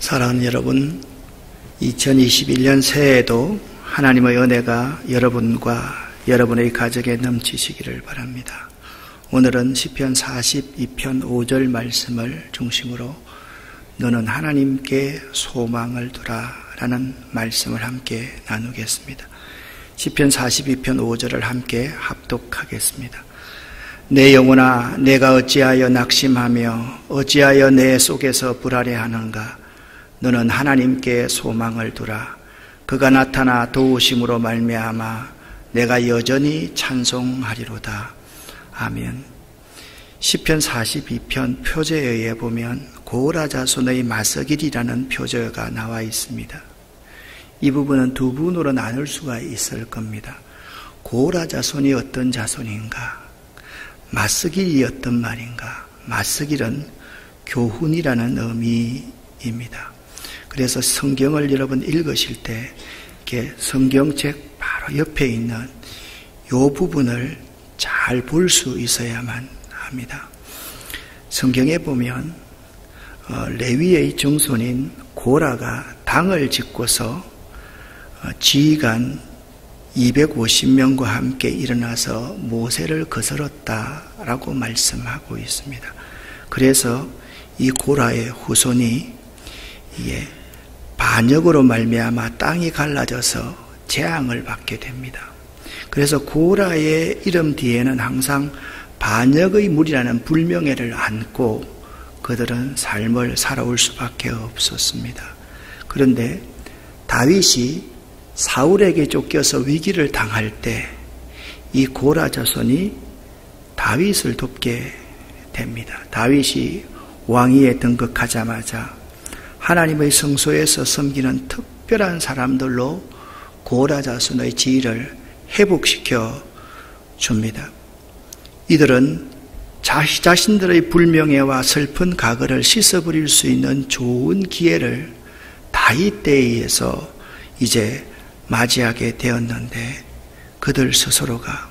사랑하는 여러분, 2021년 새해에도 하나님의 은혜가 여러분과 여러분의 가정에 넘치시기를 바랍니다. 오늘은 시편 42편 5절 말씀을 중심으로 너는 하나님께 소망을 두라 라는 말씀을 함께 나누겠습니다. 시편 42편 5절을 함께 합독하겠습니다. 내 영혼아, 내가 어찌하여 낙심하며 어찌하여 내 속에서 불안해하는가? 너는 하나님께 소망을 두라. 그가 나타나 도우심으로 말미암아 내가 여전히 찬송하리로다. 아멘. 시편 42편 표제에 의해 보면 고라 자손의 마스길이라는 표제가 나와 있습니다. 이 부분은 두 부분으로 나눌 수가 있을 겁니다. 고라 자손이 어떤 자손인가? 마스길이 어떤 말인가? 마스길은 교훈이라는 의미입니다. 그래서 성경을 여러분 읽으실 때 이렇게 성경책 바로 옆에 있는 이 부분을 잘 볼 수 있어야만 합니다. 성경에 보면 레위의 정손인 고라가 당을 짓고서 지휘관 250명과 함께 일어나서 모세를 거스렀다라고 말씀하고 있습니다. 그래서 이 고라의 후손이 반역으로 말미암아 땅이 갈라져서 재앙을 받게 됩니다. 그래서 고라의 이름 뒤에는 항상 반역의 물이라는 불명예를 안고 그들은 삶을 살아올 수밖에 없었습니다. 그런데 다윗이 사울에게 쫓겨서 위기를 당할 때 이 고라 자손이 다윗을 돕게 됩니다. 다윗이 왕위에 등극하자마자 하나님의 성소에서 섬기는 특별한 사람들로 고라 자손의 지위를 회복시켜 줍니다. 이들은 자신들의 불명예와 슬픈 과거를 씻어버릴 수 있는 좋은 기회를 다윗 때에 의해서 이제 맞이하게 되었는데 그들 스스로가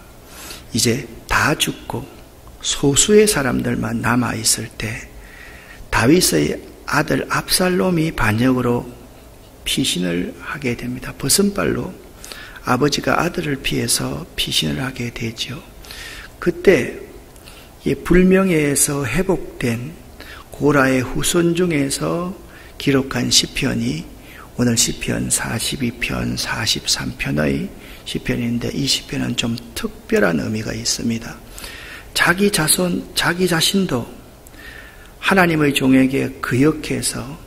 이제 다 죽고 소수의 사람들만 남아있을 때 다윗의 아들 압살롬이 반역으로 피신을 하게 됩니다. 벗은발로 아버지가 아들을 피해서 피신을 하게 되죠. 그때 불명예에서 회복된 고라의 후손 중에서 기록한 시편이 오늘 시편 42편, 43편의 시편인데 이 시편은 좀 특별한 의미가 있습니다. 자기 자신도 하나님의 종에게 거역해서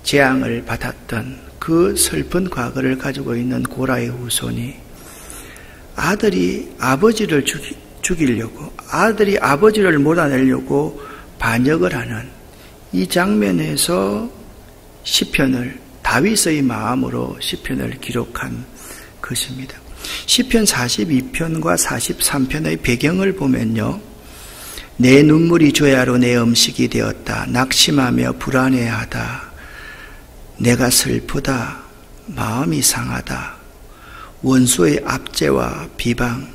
재앙을 받았던 그 슬픈 과거를 가지고 있는 고라의 후손이 아들이 아버지를 죽이려고, 아들이 아버지를 몰아내려고 반역을 하는 이 장면에서 시편을, 다윗의 마음으로 시편을 기록한 것입니다. 시편 42편과 43편의 배경을 보면요, 내 눈물이 죄야로 내 음식이 되었다. 낙심하며 불안해하다. 내가 슬프다. 마음이 상하다. 원수의 압제와 비방,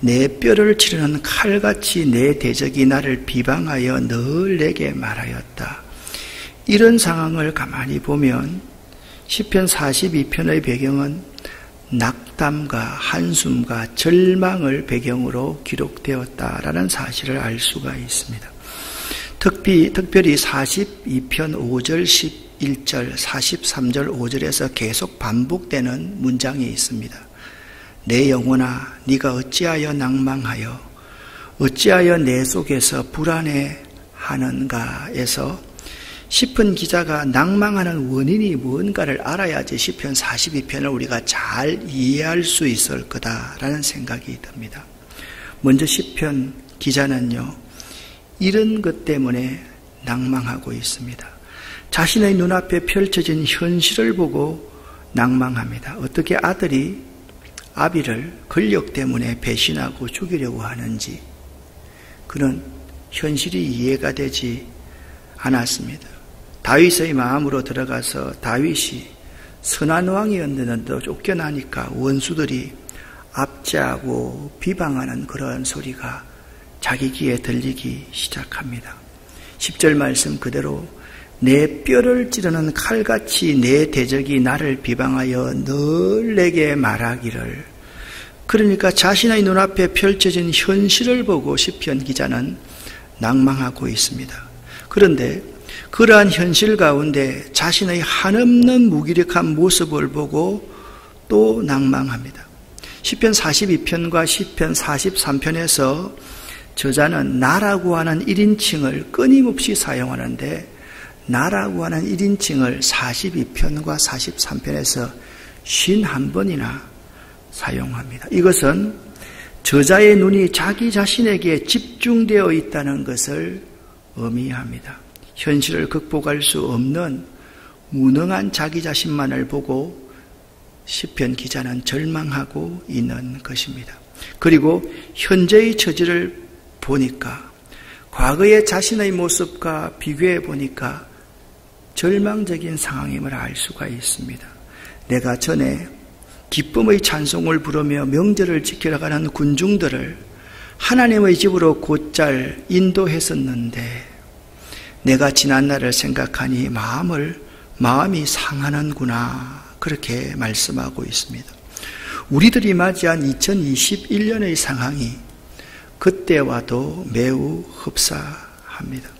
내 뼈를 치르는 칼같이 내 대적이 나를 비방하여 늘 내게 말하였다. 이런 상황을 가만히 보면 시편 42편의 배경은 낙담과 한숨과 절망을 배경으로 기록되었다라는 사실을 알 수가 있습니다. 특별히 42편 5절, 11절, 43절, 5절에서 계속 반복되는 문장이 있습니다. 내 영혼아, 네가 어찌하여 낭망하여 어찌하여 내 속에서 불안해하는가에서 시편 기자가 낭망하는 원인이 뭔가를 알아야지 시편 42편을 우리가 잘 이해할 수 있을 거다라는 생각이 듭니다. 먼저 시편 기자는요, 이런 것 때문에 낭망하고 있습니다. 자신의 눈앞에 펼쳐진 현실을 보고 낭망합니다. 어떻게 아들이 아비를 권력 때문에 배신하고 죽이려고 하는지 그런 현실이 이해가 되지 않았습니다. 다윗의 마음으로 들어가서 다윗이 선한 왕이었는데도 쫓겨나니까 원수들이 압제하고 비방하는 그러한 소리가 자기 귀에 들리기 시작합니다. 10절 말씀 그대로 내 뼈를 찌르는 칼같이 내 대적이 나를 비방하여 늘 내게 말하기를. 그러니까 자신의 눈앞에 펼쳐진 현실을 보고 시편 기자는 낭망하고 있습니다. 그런데 그러한 현실 가운데 자신의 한없는 무기력한 모습을 보고 또 낭망합니다. 시편 42편과 시편 43편에서 저자는 나라고 하는 1인칭을 끊임없이 사용하는데 나라고 하는 1인칭을 42편과 43편에서 51번이나 사용합니다. 이것은 저자의 눈이 자기 자신에게 집중되어 있다는 것을 의미합니다. 현실을 극복할 수 없는 무능한 자기 자신만을 보고 시편 기자는 절망하고 있는 것입니다. 그리고 현재의 처지를 보니까 과거의 자신의 모습과 비교해 보니까 절망적인 상황임을 알 수가 있습니다. 내가 전에 기쁨의 찬송을 부르며 명절을 지키러 가는 군중들을 하나님의 집으로 곧잘 인도했었는데 내가 지난 날을 생각하니 마음이 상하는구나, 그렇게 말씀하고 있습니다. 우리들이 맞이한 2021년의 상황이 그때와도 매우 흡사합니다.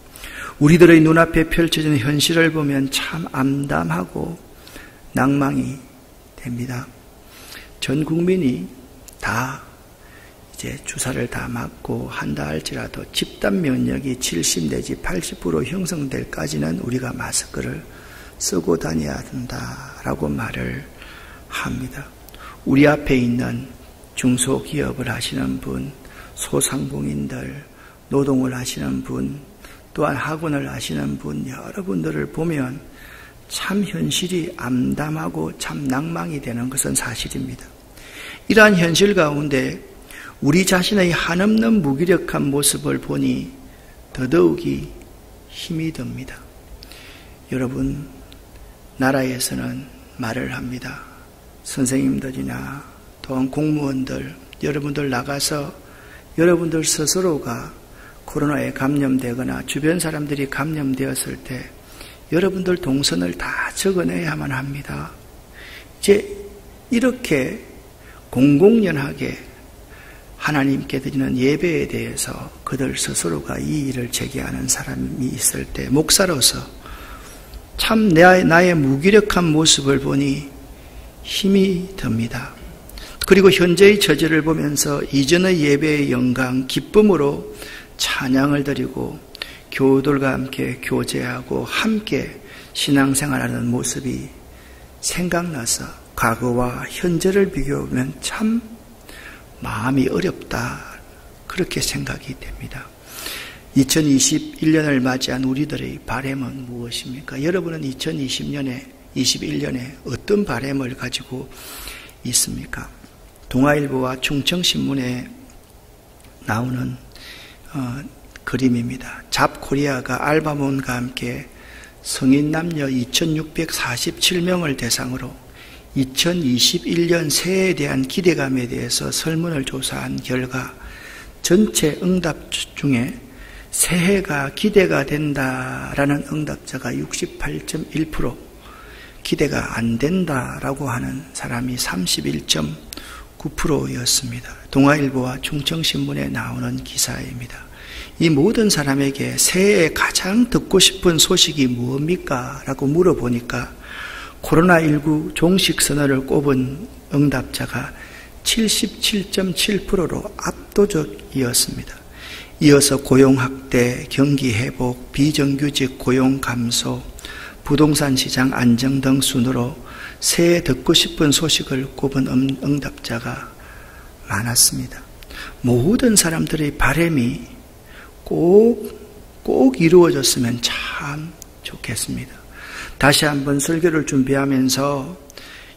우리들의 눈앞에 펼쳐진 현실을 보면 참 암담하고 낭망이 됩니다. 전 국민이 다 이제 주사를 다 맞고 한다 할지라도 집단 면역이 70 내지 80% 형성될 때까지는 우리가 마스크를 쓰고 다녀야 된다라고 말을 합니다. 우리 앞에 있는 중소기업을 하시는 분, 소상공인들, 노동을 하시는 분, 또한 학원을 하시는 분, 여러분들을 보면 참 현실이 암담하고 참 낭망이 되는 것은 사실입니다. 이러한 현실 가운데 우리 자신의 한없는 무기력한 모습을 보니 더더욱이 힘이 듭니다. 여러분, 나라에서는 말을 합니다. 선생님들이나 또한 공무원들, 여러분들 나가서 여러분들 스스로가 코로나에 감염되거나 주변 사람들이 감염되었을 때 여러분들 동선을 다 적어내야만 합니다. 이제 이렇게 공공연하게 하나님께 드리는 예배에 대해서 그들 스스로가 이 일을 제기하는 사람이 있을 때 목사로서 참 나의 무기력한 모습을 보니 힘이 듭니다. 그리고 현재의 처지를 보면서 이전의 예배의 영광, 기쁨으로 찬양을 드리고 교우들과 함께 교제하고 함께 신앙생활하는 모습이 생각나서 과거와 현재를 비교하면 참 마음이 어렵다, 그렇게 생각이 됩니다. 2021년을 맞이한 우리들의 바람은 무엇입니까? 여러분은 2021년에 어떤 바람을 가지고 있습니까? 동아일보와 충청신문에 나오는 그림입니다. 잡코리아가 알바몬과 함께 성인 남녀 2647명을 대상으로 2021년 새해에 대한 기대감에 대해서 설문을 조사한 결과 전체 응답 중에 새해가 기대가 된다라는 응답자가 68.1%, 기대가 안 된다라고 하는 사람이 31.9%였습니다. 동아일보와 충청신문에 나오는 기사입니다. 이 모든 사람에게 새해에 가장 듣고 싶은 소식이 무엇입니까? 라고 물어보니까 코로나19 종식 선언을 꼽은 응답자가 77.7%로 압도적이었습니다. 이어서 고용 확대, 경기 회복, 비정규직 고용 감소, 부동산 시장 안정 등 순으로 새해 듣고 싶은 소식을 꼽은 응답자가 많았습니다. 모든 사람들의 바람이 꼭 이루어졌으면 참 좋겠습니다. 다시 한번 설교를 준비하면서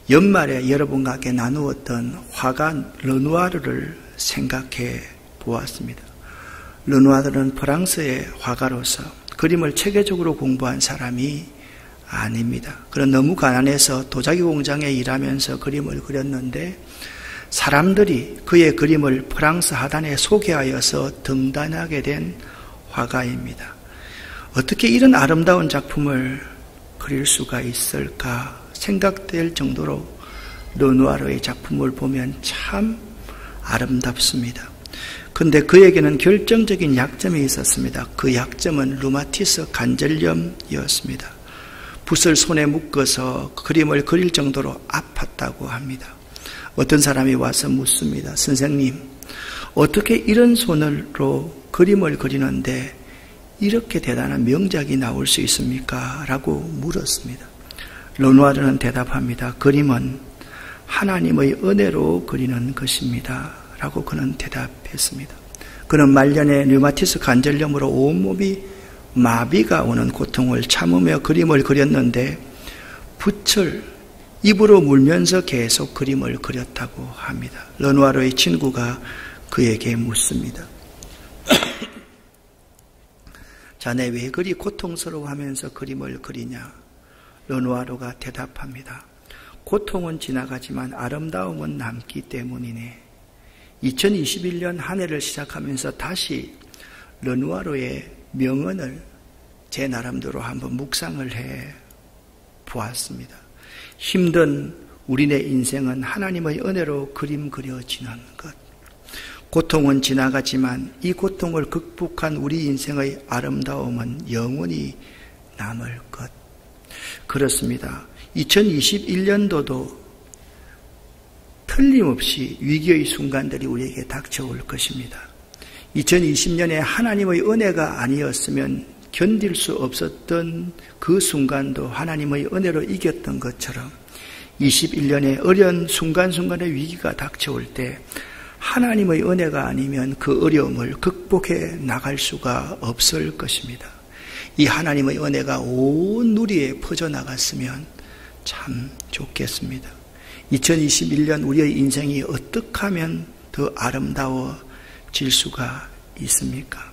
연말에 여러분과 함께 나누었던 화가 르누아르를 생각해 보았습니다. 르누아르는 프랑스의 화가로서 그림을 체계적으로 공부한 사람이 아닙니다. 그런 너무 가난해서 도자기 공장에 일하면서 그림을 그렸는데 사람들이 그의 그림을 프랑스 하단에 소개하여서 등단하게 된 화가입니다. 어떻게 이런 아름다운 작품을 그릴 수가 있을까 생각될 정도로 르누아르의 작품을 보면 참 아름답습니다. 그런데 그에게는 결정적인 약점이 있었습니다. 그 약점은 류마티스 관절염이었습니다. 붓을 손에 묶어서 그림을 그릴 정도로 아팠다고 합니다. 어떤 사람이 와서 묻습니다. 선생님, 어떻게 이런 손으로 그림을 그리는데 이렇게 대단한 명작이 나올 수 있습니까? 라고 물었습니다. 르누아르는 대답합니다. 그림은 하나님의 은혜로 그리는 것입니다. 라고 그는 대답했습니다. 그는 말년에 류마티스 관절염으로 온몸이 마비가 오는 고통을 참으며 그림을 그렸는데 붓을 입으로 물면서 계속 그림을 그렸다고 합니다. 르누아르의 친구가 그에게 묻습니다. 자네 왜 그리 고통스러워하면서 그림을 그리냐? 르누아르가 대답합니다. 고통은 지나가지만 아름다움은 남기 때문이네. 2021년 한 해를 시작하면서 다시 르누아르의 명언을 제 나름대로 한번 묵상을 해 보았습니다. 힘든 우리네 인생은 하나님의 은혜로 그림 그려지는 것. 고통은 지나가지만 이 고통을 극복한 우리 인생의 아름다움은 영원히 남을 것. 그렇습니다. 2021년도도 틀림없이 위기의 순간들이 우리에게 닥쳐올 것입니다. 2020년에 하나님의 은혜가 아니었으면 견딜 수 없었던 그 순간도 하나님의 은혜로 이겼던 것처럼 21년에 어려운 순간순간의 위기가 닥쳐올 때 하나님의 은혜가 아니면 그 어려움을 극복해 나갈 수가 없을 것입니다. 이 하나님의 은혜가 온 누리에 퍼져나갔으면 참 좋겠습니다. 2021년 우리의 인생이 어떻게 하면 더 아름다워질 수가 있습니까?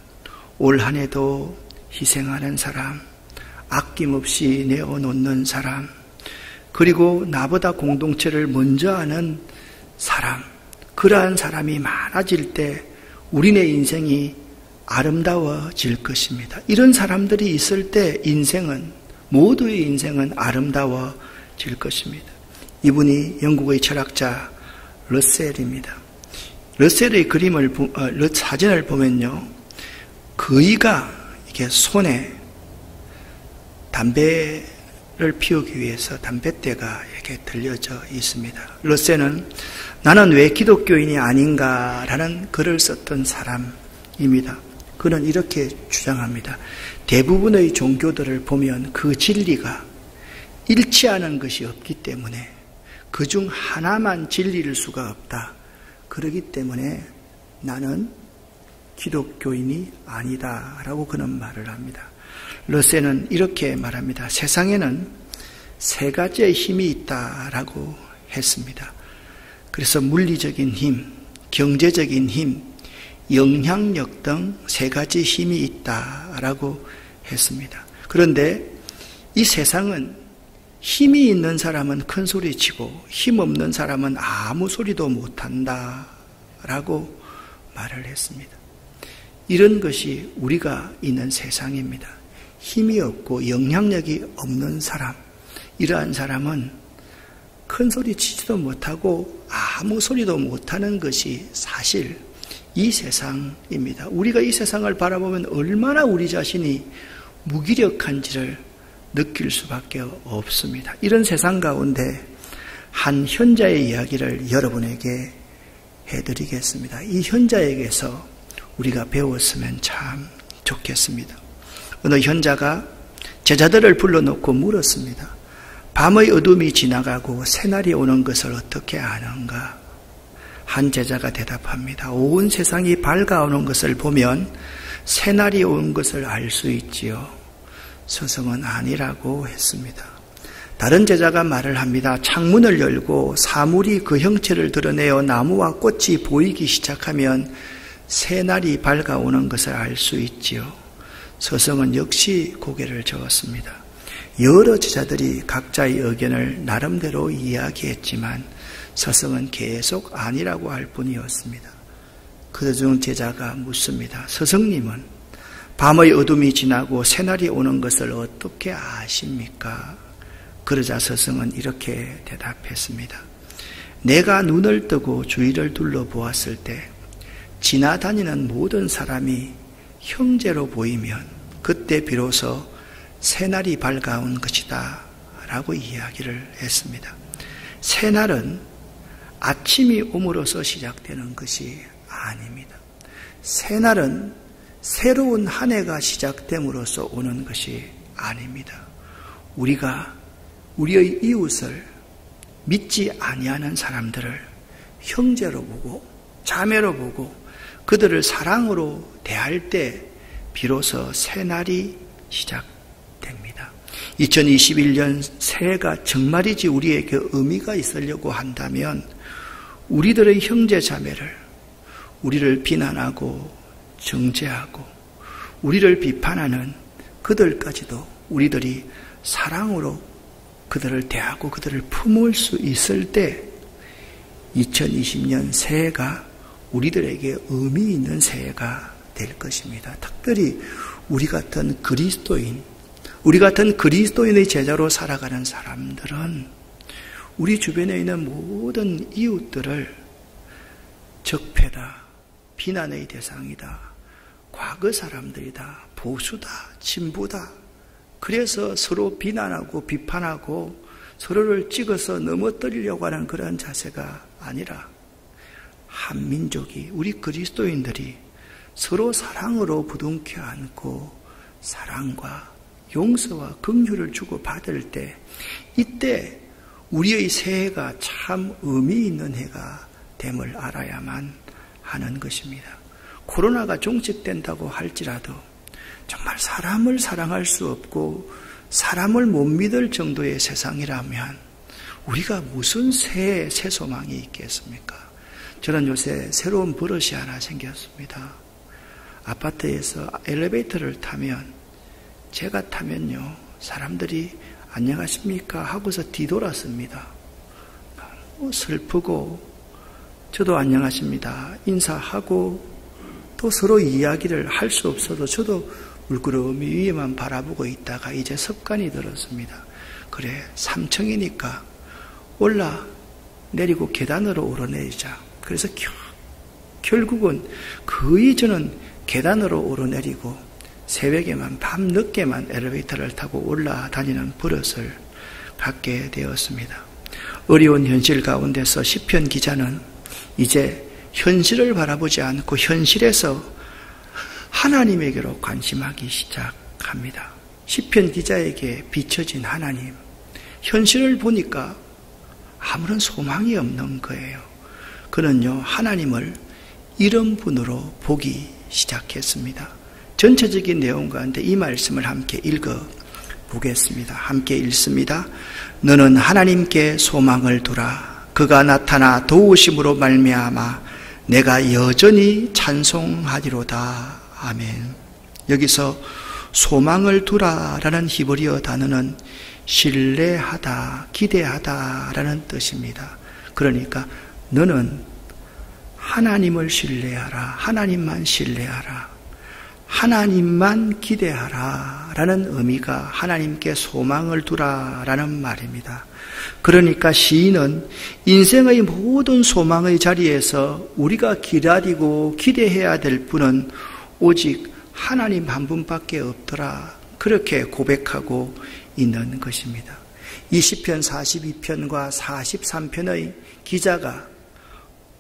올 한 해도 희생하는 사람, 아낌없이 내어놓는 사람, 그리고 나보다 공동체를 먼저 하는 사람, 그러한 사람이 많아질 때 우리네 인생이 아름다워질 것입니다. 이런 사람들이 있을 때 인생은, 모두의 인생은 아름다워질 것입니다. 이분이 영국의 철학자 러셀입니다. 러셀의 사진을 보면요, 그이가 이렇게 손에 담배를 피우기 위해서 담뱃대가 이렇게 들려져 있습니다. 러셀은 나는 왜 기독교인이 아닌가라는 글을 썼던 사람입니다. 그는 이렇게 주장합니다. 대부분의 종교들을 보면 그 진리가 일치하는 것이 없기 때문에 그중 하나만 진리일 수가 없다. 그렇기 때문에 나는 기독교인이 아니다 라고 그는 말을 합니다. 러셀은 이렇게 말합니다. 세상에는 세 가지의 힘이 있다라고 했습니다. 그래서 물리적인 힘, 경제적인 힘, 영향력 등 세 가지 힘이 있다라고 했습니다. 그런데 이 세상은 힘이 있는 사람은 큰 소리 치고 힘 없는 사람은 아무 소리도 못한다라고 말을 했습니다. 이런 것이 우리가 있는 세상입니다. 힘이 없고 영향력이 없는 사람, 이러한 사람은 큰 소리 치지도 못하고 아무 소리도 못하는 것이 사실 이 세상입니다. 우리가 이 세상을 바라보면 얼마나 우리 자신이 무기력한지를 느낄 수밖에 없습니다. 이런 세상 가운데 한 현자의 이야기를 여러분에게 해드리겠습니다. 이 현자에게서 우리가 배웠으면 참 좋겠습니다. 어느 현자가 제자들을 불러놓고 물었습니다. 밤의 어둠이 지나가고 새날이 오는 것을 어떻게 아는가? 한 제자가 대답합니다. 온 세상이 밝아오는 것을 보면 새날이 온 것을 알 수 있지요. 스승은 아니라고 했습니다. 다른 제자가 말을 합니다. 창문을 열고 사물이 그 형체를 드러내어 나무와 꽃이 보이기 시작하면 새날이 밝아오는 것을 알 수 있지요. 스승은 역시 고개를 저었습니다. 여러 제자들이 각자의 의견을 나름대로 이야기했지만 스승은 계속 아니라고 할 뿐이었습니다. 그중 제자가 묻습니다. 스승님은 밤의 어둠이 지나고 새날이 오는 것을 어떻게 아십니까? 그러자 스승은 이렇게 대답했습니다. 내가 눈을 뜨고 주위를 둘러보았을 때 지나다니는 모든 사람이 형제로 보이면 그때 비로소 새날이 밝아온 것이다 라고 이야기를 했습니다. 새날은 아침이 옴으로써 시작되는 것이 아닙니다. 새날은 새로운 한 해가 시작됨으로써 오는 것이 아닙니다. 우리가 우리의 이웃을 믿지 아니하는 사람들을 형제로 보고 자매로 보고 그들을 사랑으로 대할 때 비로소 새날이 시작됩니다. 2021년 새해가 정말이지 우리에게 의미가 있으려고 한다면 우리들의 형제 자매를 우리를 비난하고 정죄하고 우리를 비판하는 그들까지도 우리들이 사랑으로 그들을 대하고 그들을 품을 수 있을 때 2020년 새해가 우리들에게 의미 있는 새해가 될 것입니다. 특별히 우리 같은 그리스도인의 제자로 살아가는 사람들은 우리 주변에 있는 모든 이웃들을 적폐다, 비난의 대상이다, 과거 사람들이다, 보수다, 진보다. 그래서 서로 비난하고 비판하고 서로를 찍어서 넘어뜨리려고 하는 그런 자세가 아니라 한민족이, 우리 그리스도인들이 서로 사랑으로 부둥켜 안고 사랑과 용서와 긍휼을 주고받을 때 이때 우리의 새해가 참 의미 있는 해가 됨을 알아야만 하는 것입니다. 코로나가 종식된다고 할지라도 정말 사람을 사랑할 수 없고 사람을 못 믿을 정도의 세상이라면 우리가 무슨 새 소망이 있겠습니까? 저는 요새 새로운 버릇이 하나 생겼습니다. 아파트에서 엘리베이터를 타면 제가 타면요 사람들이 안녕하십니까 하고서 뒤돌았습니다. 너무 슬프고 저도 안녕하십니다 인사하고 또 서로 이야기를 할 수 없어도 저도 물끄러미 위에만 바라보고 있다가 이제 습관이 들었습니다. 그래 3층이니까 올라 내리고 계단으로 오르내리자. 그래서 결국은 거의 저는 계단으로 오르내리고 새벽에만 밤늦게만 엘리베이터를 타고 올라다니는 버릇을 갖게 되었습니다. 어려운 현실 가운데서 시편 기자는 이제 현실을 바라보지 않고 현실에서 하나님에게로 관심하기 시작합니다. 시편 기자에게 비춰진 하나님, 현실을 보니까 아무런 소망이 없는 거예요. 그는요 하나님을 이런 분으로 보기 시작했습니다. 전체적인 내용 가운데 이 말씀을 함께 읽어보겠습니다. 함께 읽습니다. 너는 하나님께 소망을 두라. 그가 나타나 도우심으로 말미암아 내가 여전히 찬송하리로다. 아멘. 여기서 소망을 두라라는 히브리어 단어는 신뢰하다, 기대하다라는 뜻입니다. 그러니까 너는 하나님을 신뢰하라, 하나님만 신뢰하라, 하나님만 기대하라 라는 의미가 하나님께 소망을 두라라는 말입니다. 그러니까 시인은 인생의 모든 소망의 자리에서 우리가 기다리고 기대해야 될 분은 오직 하나님 한 분밖에 없더라, 그렇게 고백하고 있는 것입니다. 이 시편 42편과 43편의 기자가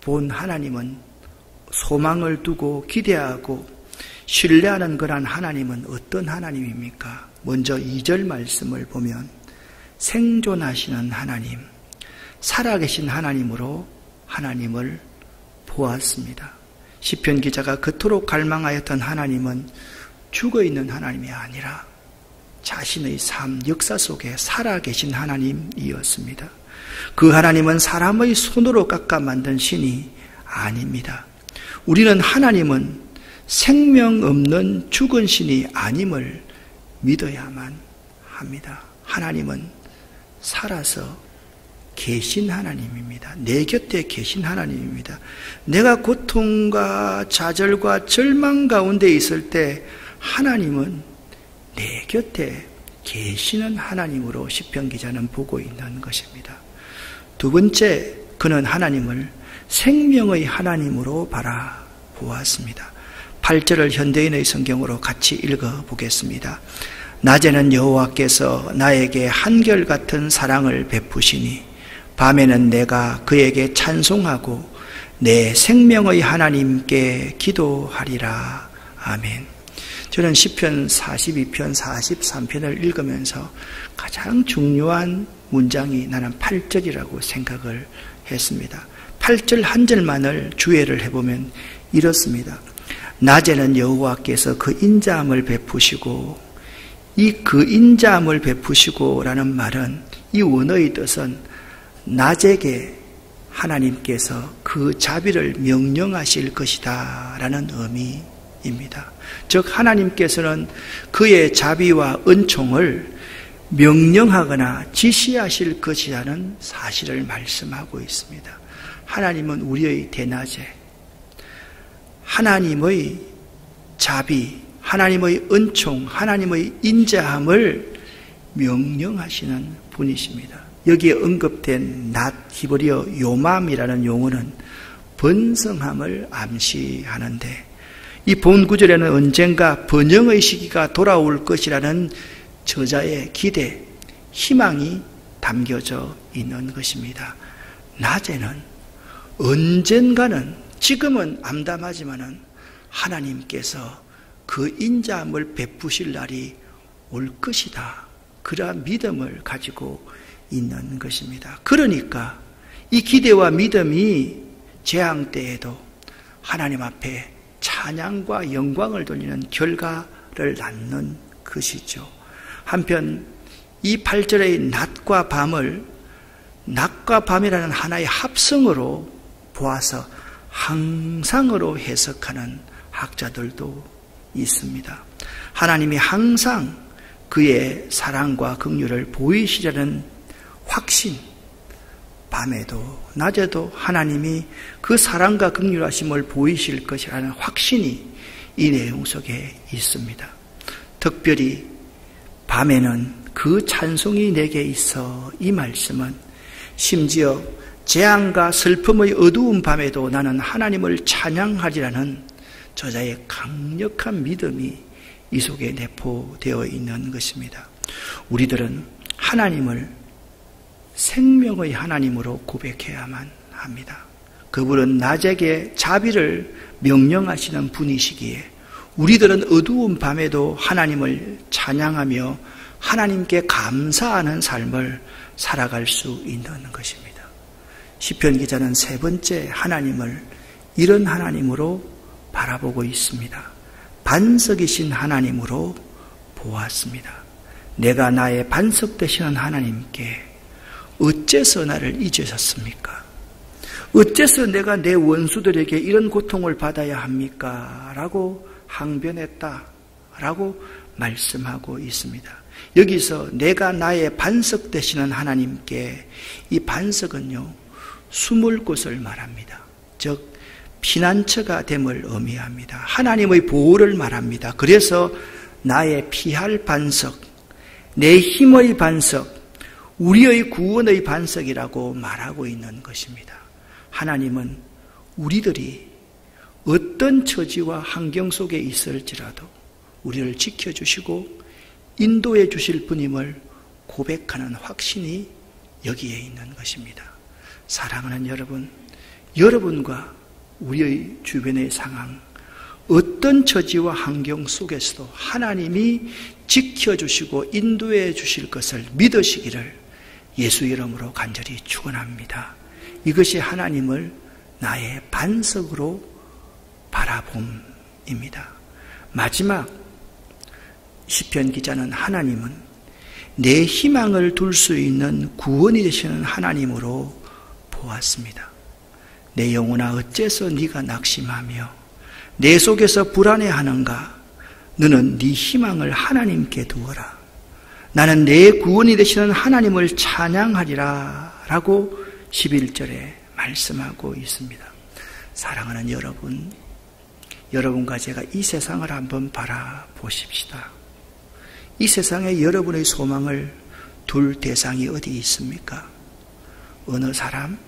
본 하나님은, 소망을 두고 기대하고 신뢰하는 그런 하나님은 어떤 하나님입니까? 먼저 2절 말씀을 보면 생존하시는 하나님, 살아계신 하나님으로 하나님을 보았습니다. 시편 기자가 그토록 갈망하였던 하나님은 죽어있는 하나님이 아니라 자신의 삶, 역사 속에 살아계신 하나님이었습니다. 그 하나님은 사람의 손으로 깎아 만든 신이 아닙니다. 우리는 하나님은 생명 없는 죽은 신이 아님을 믿어야만 합니다. 하나님은 살아서 계신 하나님입니다. 내 곁에 계신 하나님입니다. 내가 고통과 좌절과 절망 가운데 있을 때 하나님은 내 곁에 계시는 하나님으로 시편 기자는 보고 있는 것입니다. 두 번째, 그는 하나님을 생명의 하나님으로 바라보았습니다. 8절을 현대인의 성경으로 같이 읽어보겠습니다. 낮에는 여호와께서 나에게 한결같은 사랑을 베푸시니 밤에는 내가 그에게 찬송하고 내 생명의 하나님께 기도하리라. 아멘. 저는 시편 42편, 43편을 읽으면서 가장 중요한 문장이 나는 8절이라고 생각을 했습니다. 8절 한 절만을 주의를 해보면 이렇습니다. 낮에는 여호와께서 그 인자함을 베푸시고, 이 그 인자함을 베푸시고라는 말은, 이 원어의 뜻은 낮에게 하나님께서 그 자비를 명령하실 것이다 라는 의미입니다. 즉 하나님께서는 그의 자비와 은총을 명령하거나 지시하실 것이라는 사실을 말씀하고 있습니다. 하나님은 우리의 대낮에 하나님의 자비, 하나님의 은총, 하나님의 인자함을 명령하시는 분이십니다. 여기에 언급된 낮, 히브리어 요맘이라는 용어는 번성함을 암시하는데, 이 본 구절에는 언젠가 번영의 시기가 돌아올 것이라는 저자의 기대, 희망이 담겨져 있는 것입니다. 낮에는 언젠가는, 지금은 암담하지만은 하나님께서 그 인자함을 베푸실 날이 올 것이다. 그러한 믿음을 가지고 있는 것입니다. 그러니까 이 기대와 믿음이 재앙 때에도 하나님 앞에 찬양과 영광을 돌리는 결과를 낳는 것이죠. 한편 이 8절의 낮과 밤을 낮과 밤이라는 하나의 합성어로 보아서 항상으로 해석하는 학자들도 있습니다. 하나님이 항상 그의 사랑과 긍휼을 보이시려는 확신, 밤에도 낮에도 하나님이 그 사랑과 긍휼하심을 보이실 것이라는 확신이 이 내용 속에 있습니다. 특별히 밤에는 그 찬송이 내게 있어, 이 말씀은 심지어 재앙과 슬픔의 어두운 밤에도 나는 하나님을 찬양하리라는 저자의 강력한 믿음이 이 속에 내포되어 있는 것입니다. 우리들은 하나님을 생명의 하나님으로 고백해야만 합니다. 그분은 낮에게 자비를 명령하시는 분이시기에 우리들은 어두운 밤에도 하나님을 찬양하며 하나님께 감사하는 삶을 살아갈 수 있는 것입니다. 시편 기자는 세 번째 하나님을 이런 하나님으로 바라보고 있습니다. 반석이신 하나님으로 보았습니다. 내가 나의 반석 되시는 하나님께 어째서 나를 잊으셨습니까? 어째서 내가 내 원수들에게 이런 고통을 받아야 합니까? 라고 항변했다 라고 말씀하고 있습니다. 여기서 내가 나의 반석 되시는 하나님께, 이 반석은요, 숨을 곳을 말합니다. 즉 피난처가 됨을 의미합니다. 하나님의 보호를 말합니다. 그래서 나의 피할 반석, 내 힘의 반석, 우리의 구원의 반석이라고 말하고 있는 것입니다. 하나님은 우리들이 어떤 처지와 환경 속에 있을지라도 우리를 지켜주시고 인도해 주실 분임을 고백하는 확신이 여기에 있는 것입니다. 사랑하는 여러분, 여러분과 우리의 주변의 상황, 어떤 처지와 환경 속에서도 하나님이 지켜주시고 인도해 주실 것을 믿으시기를 예수 이름으로 간절히 축원합니다. 이것이 하나님을 나의 반석으로 바라봄입니다. 마지막 시편 기자는 하나님은 내 희망을 둘 수 있는 구원이 되시는 하나님으로 보았습니다. 내 영혼아 어째서 네가 낙심하며 내 속에서 불안해하는가? 너는 네 희망을 하나님께 두어라. 나는 내 구원이 되시는 하나님을 찬양하리라 라고 11절에 말씀하고 있습니다. 사랑하는 여러분, 여러분과 제가 이 세상을 한번 바라보십시다. 이 세상에 여러분의 소망을 둘 대상이 어디 있습니까? 어느 사람,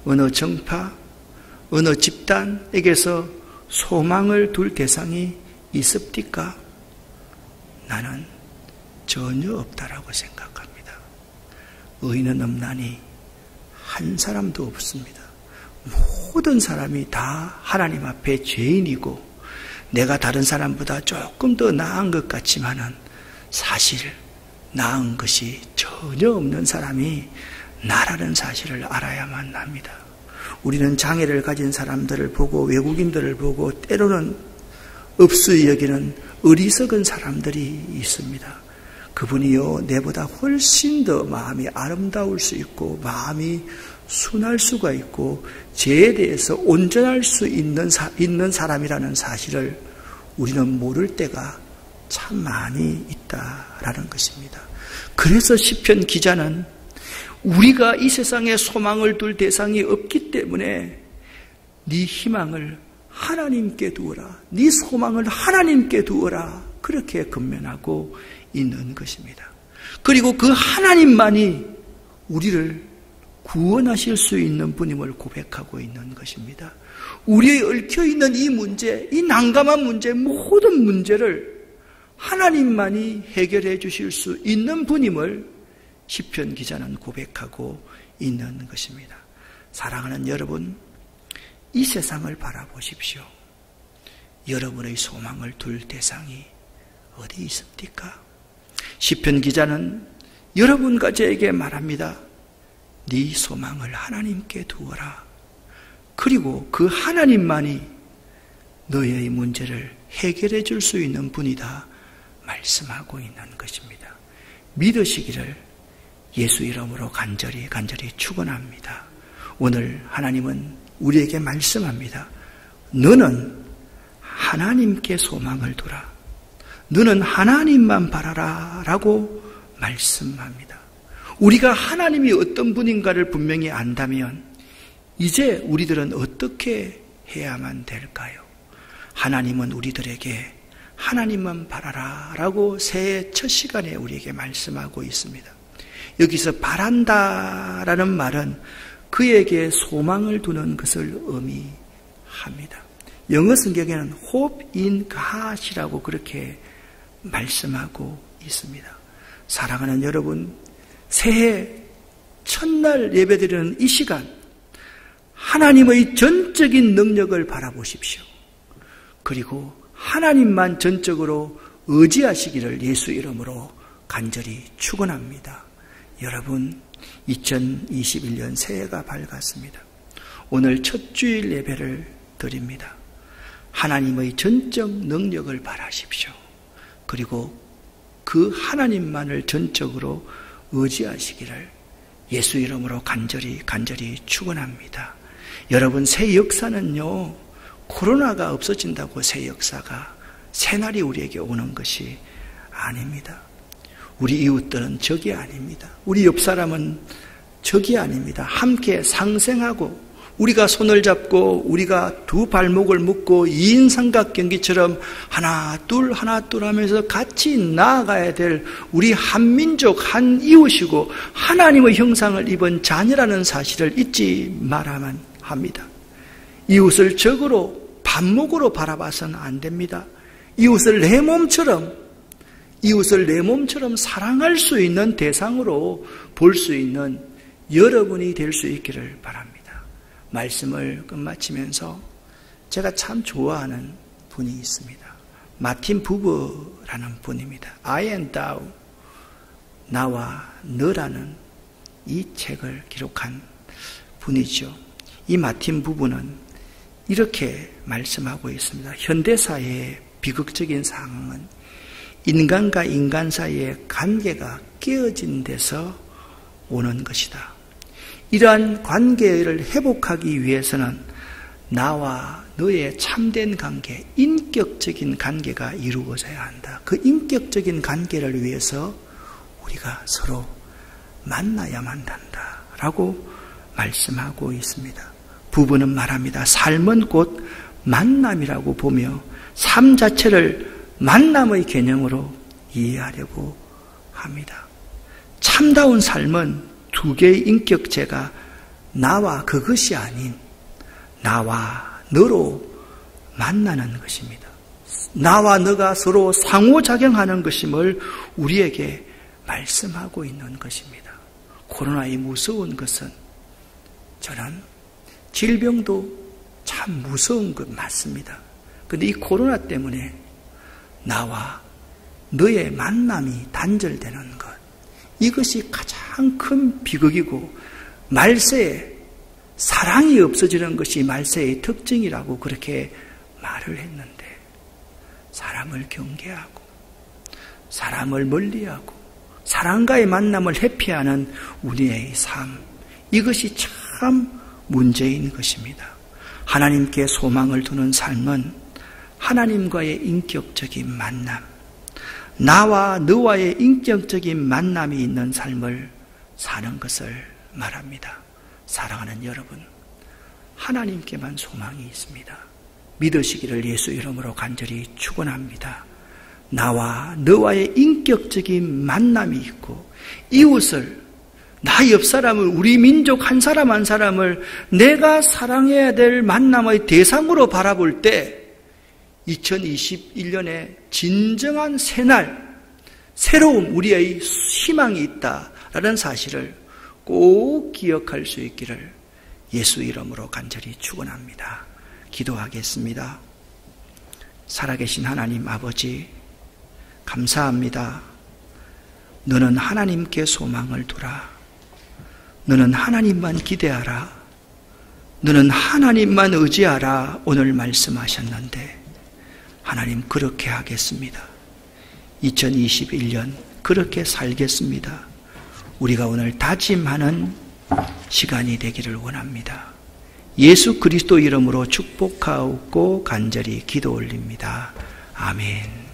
어느 정파, 어느 집단에게서 소망을 둘 대상이 있습니까? 나는 전혀 없다라고 생각합니다. 의인은 없나니 한 사람도 없습니다. 모든 사람이 다 하나님 앞에 죄인이고 내가 다른 사람보다 조금 더 나은 것 같지만은 사실 나은 것이 전혀 없는 사람이 나라는 사실을 알아야만 합니다. 우리는 장애를 가진 사람들을 보고 외국인들을 보고 때로는 업수히 여기는 어리석은 사람들이 있습니다. 그분이요 내보다 훨씬 더 마음이 아름다울 수 있고 마음이 순할 수가 있고 죄에 대해서 온전할 수 있는 사람이라는 사실을 우리는 모를 때가 참 많이 있다라는 것입니다. 그래서 시편 기자는 우리가 이 세상에 소망을 둘 대상이 없기 때문에 네 희망을 하나님께 두어라, 네 소망을 하나님께 두어라 그렇게 권면하고 있는 것입니다. 그리고 그 하나님만이 우리를 구원하실 수 있는 분임을 고백하고 있는 것입니다. 우리의 얽혀있는 이 문제, 이 난감한 문제, 모든 문제를 하나님만이 해결해 주실 수 있는 분임을 시편 기자는 고백하고 있는 것입니다. 사랑하는 여러분, 이 세상을 바라보십시오. 여러분의 소망을 둘 대상이 어디 있습니까? 시편 기자는 여러분과 저에게 말합니다. 네 소망을 하나님께 두어라. 그리고 그 하나님만이 너의 문제를 해결해 줄 수 있는 분이다 말씀하고 있는 것입니다. 믿으시기를 예수 이름으로 간절히 축원합니다. 오늘 하나님은 우리에게 말씀합니다. 너는 하나님께 소망을 두라. 너는 하나님만 바라라 라고 말씀합니다. 우리가 하나님이 어떤 분인가를 분명히 안다면 이제 우리들은 어떻게 해야만 될까요? 하나님은 우리들에게 하나님만 바라라 라고 새해 첫 시간에 우리에게 말씀하고 있습니다. 여기서 바란다라는 말은 그에게 소망을 두는 것을 의미합니다. 영어 성경에는 hope in God이라고 그렇게 말씀하고 있습니다. 사랑하는 여러분, 새해 첫날 예배드리는 이 시간 하나님의 전적인 능력을 바라보십시오. 그리고 하나님만 전적으로 의지하시기를 예수 이름으로 간절히 축원합니다. 여러분, 2021년 새해가 밝았습니다. 오늘 첫 주일 예배를 드립니다. 하나님의 전적 능력을 바라십시오. 그리고 그 하나님만을 전적으로 의지하시기를 예수 이름으로 간절히 축원합니다. 여러분, 새 역사는요, 코로나가 없어진다고 새 역사가, 새날이 우리에게 오는 것이 아닙니다. 우리 이웃들은 적이 아닙니다. 우리 옆 사람은 적이 아닙니다. 함께 상생하고 우리가 손을 잡고 우리가 두 발목을 묶고 2인 삼각경기처럼 하나 둘 하면서 같이 나아가야 될 우리 한민족 한 이웃이고 하나님의 형상을 입은 자녀라는 사실을 잊지 말아야만 합니다. 이웃을 적으로 반목으로 바라봐서는 안 됩니다. 이웃을 내 몸처럼 사랑할 수 있는 대상으로 볼 수 있는 여러분이 될 수 있기를 바랍니다. 말씀을 끝마치면서 제가 참 좋아하는 분이 있습니다. 마틴 부버라는 분입니다. I and thou, 나와 너라는 이 책을 기록한 분이죠. 이 마틴 부부는 이렇게 말씀하고 있습니다. 현대사회의 비극적인 상황은 인간과 인간 사이의 관계가 깨어진 데서 오는 것이다. 이러한 관계를 회복하기 위해서는 나와 너의 참된 관계, 인격적인 관계가 이루어져야 한다. 그 인격적인 관계를 위해서 우리가 서로 만나야만 한다 라고 말씀하고 있습니다. 부부는 말합니다. 삶은 곧 만남이라고 보며 삶 자체를 만남의 개념으로 이해하려고 합니다. 참다운 삶은 두 개의 인격체가 나와 그것이 아닌 나와 너로 만나는 것입니다. 나와 너가 서로 상호작용하는 것임을 우리에게 말씀하고 있는 것입니다. 코로나의 무서운 것은 저는 질병도 참 무서운 것 맞습니다. 그런데 이 코로나 때문에 나와 너의 만남이 단절되는 것, 이것이 가장 큰 비극이고 말세에 사랑이 없어지는 것이 말세의 특징이라고 그렇게 말을 했는데, 사람을 경계하고 사람을 멀리하고 사람과의 만남을 회피하는 우리의 삶, 이것이 참 문제인 것입니다. 하나님께 소망을 두는 삶은 하나님과의 인격적인 만남, 나와 너와의 인격적인 만남이 있는 삶을 사는 것을 말합니다. 사랑하는 여러분, 하나님께만 소망이 있습니다. 믿으시기를 예수 이름으로 간절히 축원합니다. 나와 너와의 인격적인 만남이 있고 이웃을, 나 옆 사람을, 우리 민족 한 사람 한 사람을 내가 사랑해야 될 만남의 대상으로 바라볼 때 2021년에 진정한 새날, 새로운 우리의 희망이 있다라는 사실을 꼭 기억할 수 있기를 예수 이름으로 간절히 축원합니다. 기도하겠습니다. 살아계신 하나님 아버지, 감사합니다. 너는 하나님께 소망을 두라. 너는 하나님만 기대하라. 너는 하나님만 의지하라. 오늘 말씀하셨는데 하나님, 그렇게 하겠습니다. 2021년 그렇게 살겠습니다. 우리가 오늘 다짐하는 시간이 되기를 원합니다. 예수 그리스도 이름으로 축복하고 간절히 기도 올립니다. 아멘.